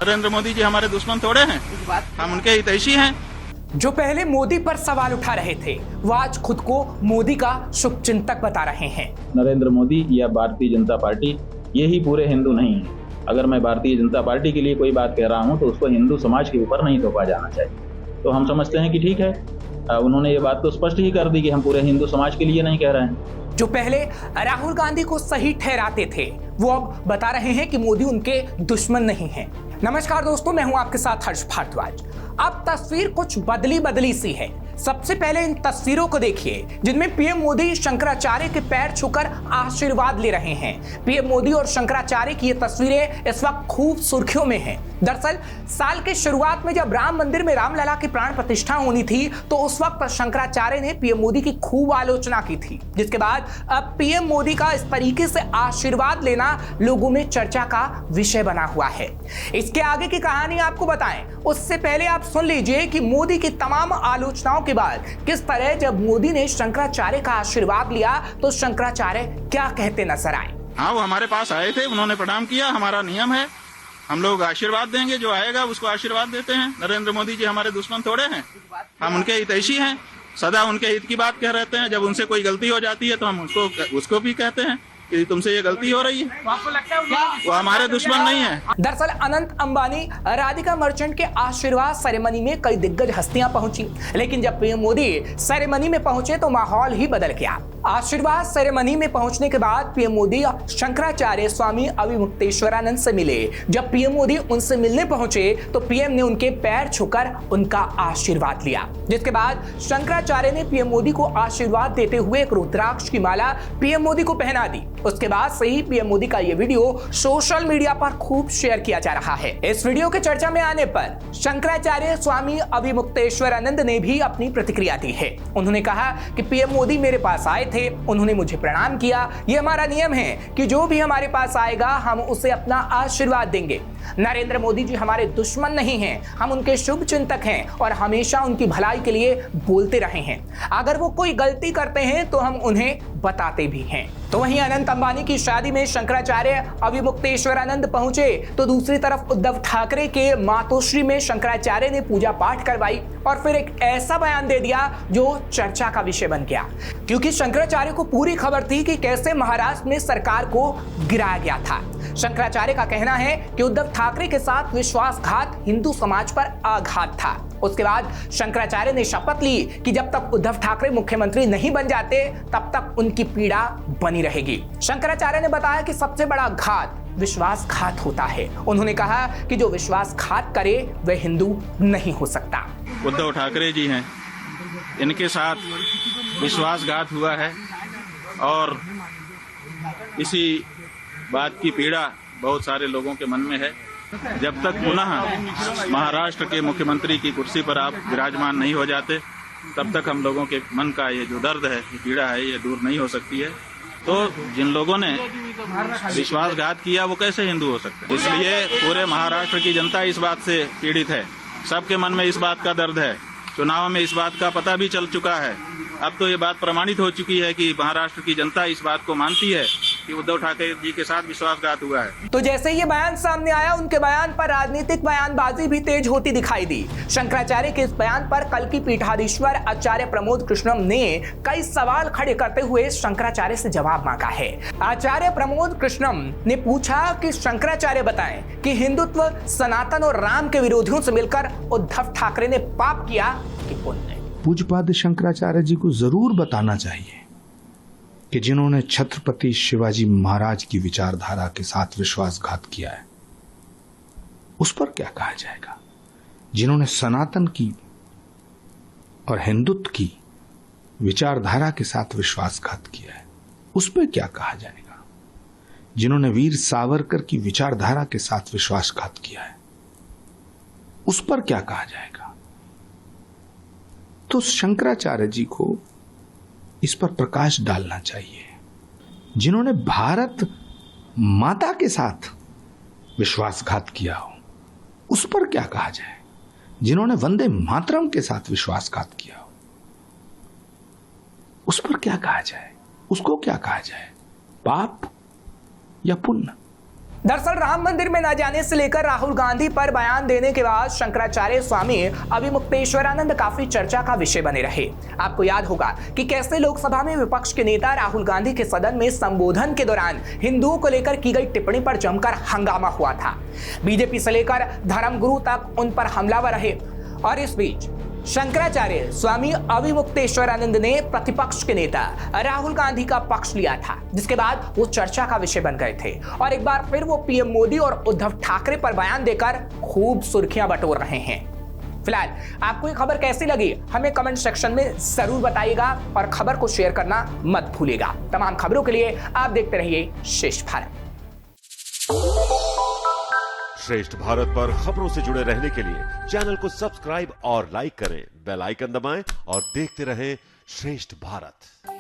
नरेंद्र मोदी जी हमारे दुश्मन थोड़े हैं, हम उनके हितैषी हैं। जो पहले मोदी पर सवाल उठा रहे थे वो आज खुद को मोदी का शुभचिंतक बता रहे हैं। नरेंद्र मोदी या भारतीय जनता पार्टी ये ही पूरे हिंदू नहीं है। अगर मैं भारतीय जनता पार्टी के लिए कोई बात कह रहा हूं तो उसको हिंदू समाज के ऊपर नहीं थोपा जाना चाहिए। तो हम समझते हैं कि ठीक है, उन्होंने ये बात तो स्पष्ट ही कर दी कि हम पूरे हिंदू समाज के लिए नहीं कह रहे हैं। जो पहले राहुल गांधी को सही ठहराते थे वो अब बता रहे हैं कि मोदी उनके दुश्मन नहीं हैं। नमस्कार दोस्तों, मैं हूं आपके साथ हर्ष भारद्वाज। अब तस्वीर कुछ बदली सी है। सबसे पहले इन तस्वीरों को देखिए जिनमें पीएम मोदी शंकराचार्य के पैर छूकर आशीर्वाद ले रहे हैं। पीएम मोदी और शंकराचार्य की ये तस्वीरें इस वक्त खूब सुर्खियों में हैं। दरअसल साल के शुरुआत में जब राम मंदिर में रामलला की प्राण प्रतिष्ठा होनी थी तो उस वक्त शंकराचार्य ने पीएम मोदी की खूब आलोचना की थी, जिसके बाद अब पीएम मोदी का इस तरीके से आशीर्वाद लेना लोगों में चर्चा का विषय बना हुआ है। इसके आगे की कहानी आपको बताएं उससे पहले आप सुन लीजिए कि मोदी की तमाम आलोचनाओं के बाद किस तरह जब मोदी ने शंकराचार्य का आशीर्वाद लिया तो शंकराचार्य क्या कहते नजर आए। हाँ, वो हमारे पास आए थे, उन्होंने प्रणाम किया। हमारा नियम है, हम लोग आशीर्वाद देंगे, जो आएगा उसको आशीर्वाद देते हैं। नरेंद्र मोदी जी हमारे दुश्मन थोड़े हैं, हम उनके हितैषी हैं। सदा उनके हित की बात कह रहते हैं। जब उनसे कोई गलती हो जाती है तो हम उसको भी कहते हैं कि तुमसे ये गलती हो रही है। आपको लगता है वो हमारे दुश्मन नहीं है। दरअसल अनंत अंबानी, राधिका मर्चेंट के आशीर्वाद सेरेमनी में कई दिग्गज हस्तियां पहुंची, लेकिन जब पीएम मोदी सेरेमनी में पहुंचे तो माहौल ही बदल गया। आशीर्वाद सेरेमनी में पहुंचने के बाद पीएम मोदी शंकराचार्य स्वामी अविमुक्तेश्वरानंद से मिले। जब पीएम मोदी उनसे मिलने पहुंचे तो पीएम ने उनके पैर छूकर उनका आशीर्वाद लिया, जिसके बाद शंकराचार्य ने पीएम मोदी को आशीर्वाद देते हुए एक रुद्राक्ष की माला पीएम मोदी को पहना दी। उसके बाद से ही पीएम मोदी का यह वीडियो सोशल मीडिया पर खूब शेयर किया जा रहा है। इस वीडियो के चर्चा में आने पर शंकराचार्य स्वामी अविमुक्तेश्वरानंद ने भी अपनी प्रतिक्रिया दी है। उन्होंने कहा कि पीएम मोदी मेरे पास आए थे, उन्होंने मुझे प्रणाम किया। ये हमारा नियम है कि जो भी हमारे पास आएगा हम उसे अपना आशीर्वाद देंगे। नरेंद्र मोदी जी हमारे दुश्मन नहीं हैं, हम उनके शुभ चिंतक हैं और हमेशा उनकी भलाई के लिए बोलते रहे हैं। अगर वो कोई गलती करते हैं तो हम उन्हें बताते भी हैं। तो वहीं अनंत अंबानी की शादी में शंकराचार्य अविमुक्तेश्वरानंद पहुंचे तो दूसरी तरफ उद्धव ठाकरे के मातोश्री में शंकराचार्य ने पूजा पाठ करवाई और फिर एक ऐसा बयान दे दिया जो चर्चा का विषय बन गया, क्योंकि शंकराचार्य को पूरी खबर थी कि कैसे महाराष्ट्र में सरकार को गिराया गया था। शंकराचार्य का कहना है कि उद्धव ठाकरे के साथ विश्वासघात हिंदू समाज पर आघात था। उसके बाद शंकराचार्य ने शपथ ली कि जब तक उद्धव ठाकरे मुख्यमंत्री नहीं बन जाते तब तक उनकी पीड़ा बनी रहेगी। शंकराचार्य ने बताया कि सबसे बड़ा घात विश्वासघात होता है। उन्होंने कहा कि जो विश्वासघात करे वह हिंदू नहीं हो सकता। उद्धव ठाकरे जी हैं, इनके साथ विश्वासघात हुआ है और इसी बात की पीड़ा बहुत सारे लोगों के मन में है। जब तक पुनः महाराष्ट्र के मुख्यमंत्री की कुर्सी पर आप विराजमान नहीं हो जाते तब तक हम लोगों के मन का ये जो दर्द है, ये पीड़ा है, ये दूर नहीं हो सकती है। तो जिन लोगों ने विश्वासघात किया वो कैसे हिंदू हो सकते हैं? इसलिए पूरे महाराष्ट्र की जनता इस बात से पीड़ित है, सबके मन में इस बात का दर्द है। चुनाव में इस बात का पता भी चल चुका है। अब तो ये बात प्रमाणित हो चुकी है कि महाराष्ट्र की जनता इस बात को मानती है कि उद्धव ठाकरे जी के साथ विश्वासघात हुआ है। तो जैसे ये बयान सामने आया, उनके बयान पर राजनीतिक बयानबाजी भी तेज होती दिखाई दी। शंकराचार्य के इस बयान पर कल की पीठाधीश्वर आचार्य प्रमोद कृष्णम ने कई सवाल खड़े करते हुए शंकराचार्य से जवाब मांगा है। आचार्य प्रमोद कृष्णम ने पूछा कि शंकराचार्य बताएं कि हिंदुत्व, सनातन और राम के विरोधियों से मिलकर उद्धव ठाकरे ने पाप किया कि पुण्य। पूज्यपाद शंकराचार्य जी को जरूर बताना चाहिए कि जिन्होंने छत्रपति शिवाजी महाराज की विचारधारा के साथ विश्वासघात किया है उस पर क्या कहा जाएगा। जिन्होंने सनातन की और हिंदुत्व की विचारधारा के साथ विश्वासघात किया है उस पर क्या कहा जाएगा। जिन्होंने वीर सावरकर की विचारधारा के साथ विश्वासघात किया है उस पर क्या कहा जाएगा। तो शंकराचार्य जी को इस पर प्रकाश डालना चाहिए। जिन्होंने भारत माता के साथ विश्वासघात किया हो उस पर क्या कहा जाए। जिन्होंने वंदे मातरम के साथ विश्वासघात किया हो उस पर क्या कहा जाए, उसको क्या कहा जाए, पाप या पुण्य। दरअसल राम मंदिर में न जाने से लेकर राहुल गांधी पर बयान देने के बाद शंकराचार्य स्वामी अभिमुक्तेश्वरानंद काफी चर्चा का विषय बने रहे। आपको याद होगा कि कैसे लोकसभा में विपक्ष के नेता राहुल गांधी के सदन में संबोधन के दौरान हिंदुओं को लेकर की गई टिप्पणी पर जमकर हंगामा हुआ था। बीजेपी से लेकर धर्मगुरु तक उन पर हमलावर रहे और इस बीच शंकराचार्य स्वामी अभिमुक्तेश्वरानंद ने प्रतिपक्ष के नेता राहुल गांधी का पक्ष लिया था, जिसके बाद वो चर्चा का विषय बन गए थे और एक बार फिर वो पीएम मोदी और उद्धव ठाकरे पर बयान देकर खूब सुर्खियां बटोर रहे हैं। फिलहाल आपको ये खबर कैसी लगी हमें कमेंट सेक्शन में जरूर बताइएगा और खबर को शेयर करना मत भूलिएगा। तमाम खबरों के लिए आप देखते रहिए श्रेष्ठ भारत। श्रेष्ठ भारत पर खबरों से जुड़े रहने के लिए चैनल को सब्सक्राइब और लाइक करें, बेल आइकन दबाएं और देखते रहें श्रेष्ठ भारत।